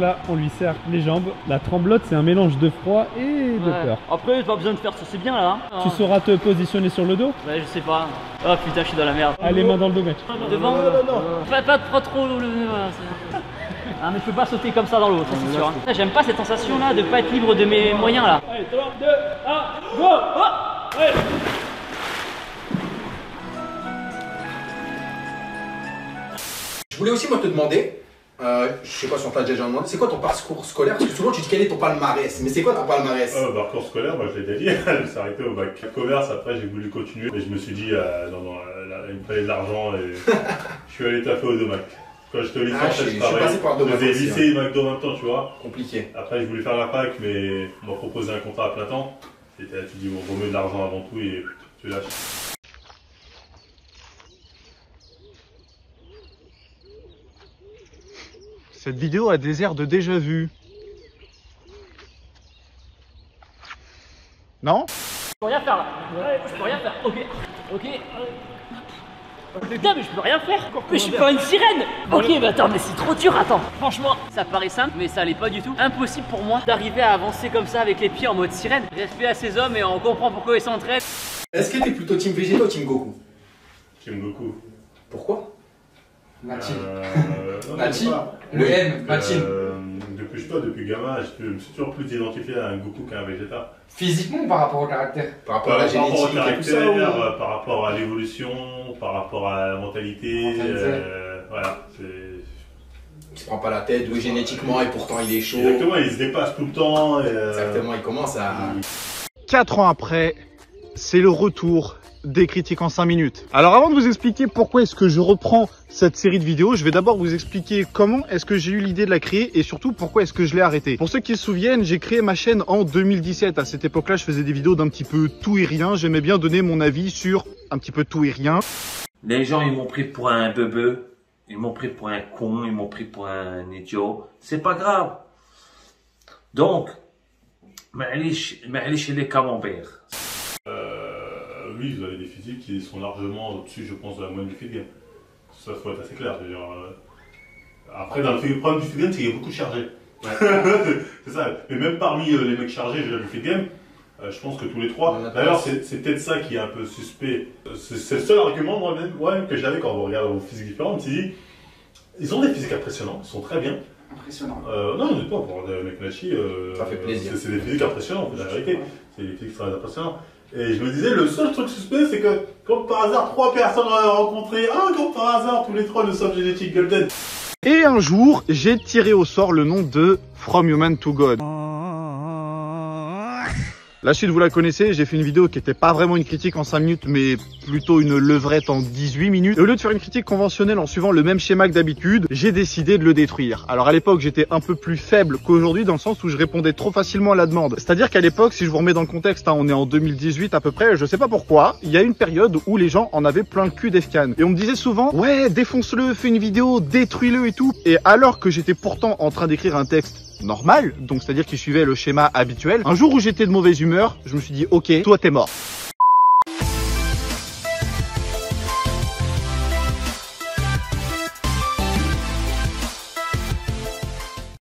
là, on lui serre les jambes. La tremblote, c'est un mélange de froid et de peur. Après, pas besoin de faire ça, c'est bien là. Hein. Tu sauras te positionner sur le dos? Ouais, je sais pas. Oh putain, je suis dans la merde. Allez, main dans le dos, mec. Devant? Non. Pas trop. Ah, mais je peux pas sauter comme ça dans l'eau, ça c'est sûr. Hein. J'aime pas cette sensation là de pas être libre de mes moyens là. Allez, 3, 2, 1, go! Oh, allez. Je voulais aussi moi te demander, je sais pas si on t'a déjà demandé, c'est quoi ton parcours scolaire? Parce que souvent tu dis quel est ton palmarès, mais c'est quoi ton palmarès? Parcours scolaire, moi je l'ai déjà dit, je me suis arrêté au bac commerce, après j'ai voulu continuer, mais je me suis dit, non, il me fallait de l'argent et je suis allé taffer au Domac. Quand j'étais au lycée, je faisais lycée et McDo en même temps, tu vois. Compliqué. Après je voulais faire la fac, mais on m'a proposé un contrat à plein temps. Et là tu dis, bon, vaut mieux de l'argent avant tout et tu lâches. Cette vidéo a des airs de déjà vu. Non? Je peux rien faire là. Je peux rien faire. Ok. Putain, mais je peux rien faire. Mais je suis pas une sirène. Ok, mais attends, mais c'est trop dur. Attends, franchement, ça paraît simple, mais ça l'est pas du tout. Impossible pour moi d'arriver à avancer comme ça avec les pieds en mode sirène. Respect à ces hommes et on comprend pourquoi ils s'entraînent. Est-ce que t'es plutôt team Vegeta ou team Goku? Team Goku. Pourquoi? Machi. Machi. Le M, Machi. Depuis gamin, je me suis toujours plus identifié à un Goku qu'à un Vegeta. Physiquement ou par rapport au caractère? Par rapport à la génétique, au caractère, et tout ça, par rapport à l'évolution, par rapport à la mentalité. Voilà. Il se prend pas la tête, doué génétiquement et pourtant il est chaud. Exactement, il se dépasse tout le temps. Exactement, il commence à... 4 ans après, c'est le retour des critiques en 5 minutes. Alors avant de vous expliquer pourquoi est-ce que je reprends cette série de vidéos, je vais d'abord vous expliquer comment est-ce que j'ai eu l'idée de la créer et surtout pourquoi est-ce que je l'ai arrêtée. Pour ceux qui se souviennent, j'ai créé ma chaîne en 2017. À cette époque-là, je faisais des vidéos d'un petit peu tout et rien. J'aimais bien donner mon avis sur un petit peu tout et rien. Les gens, ils m'ont pris pour un bebeu, ils m'ont pris pour un con, ils m'ont pris pour un idiot. C'est pas grave. Donc, معليش les camemberts. Oui, vous avez des physiques qui sont largement au-dessus, je pense, de la moyenne du fit game. Ça, faut être assez clair. Après, dans le problème du fit game, c'est qu'il y a beaucoup de chargés. C'est ça. Mais même parmi les mecs chargés du fit game, je pense que tous les trois. D'ailleurs, c'est peut-être ça qui est un peu suspect. C'est le seul argument moi-même que j'avais quand on regarde vos physiques différents. Je me suis dit, ils ont des physiques impressionnants, ils sont très bien. Impressionnant. Non, pas pour des mecs Nachi. Ça fait plaisir. C'est des physiques impressionnants, c'est la vérité. C'est des physiques très impressionnants. Et je me disais, le seul truc suspect, c'est que, comme par hasard, 3 personnes rencontrées, comme par hasard, tous les 3 nous sommes génétiques golden. Et un jour, j'ai tiré au sort le nom de From Human to God. La suite, vous la connaissez, j'ai fait une vidéo qui n'était pas vraiment une critique en 5 minutes, mais plutôt une levrette en 18 minutes. Et au lieu de faire une critique conventionnelle en suivant le même schéma que d'habitude, j'ai décidé de le détruire. Alors à l'époque, j'étais un peu plus faible qu'aujourd'hui dans le sens où je répondais trop facilement à la demande. C'est-à-dire qu'à l'époque, si je vous remets dans le contexte, on est en 2018 à peu près, je sais pas pourquoi, il y a une période où les gens en avaient plein le cul d'Efcan. Et on me disait souvent, ouais, défonce-le, fais une vidéo, détruis-le et tout. Et alors que j'étais pourtant en train d'écrire un texte normal, donc c'est-à-dire qu'il suivait le schéma habituel. Un jour où j'étais de mauvaise humeur, je me suis dit, ok, toi t'es mort.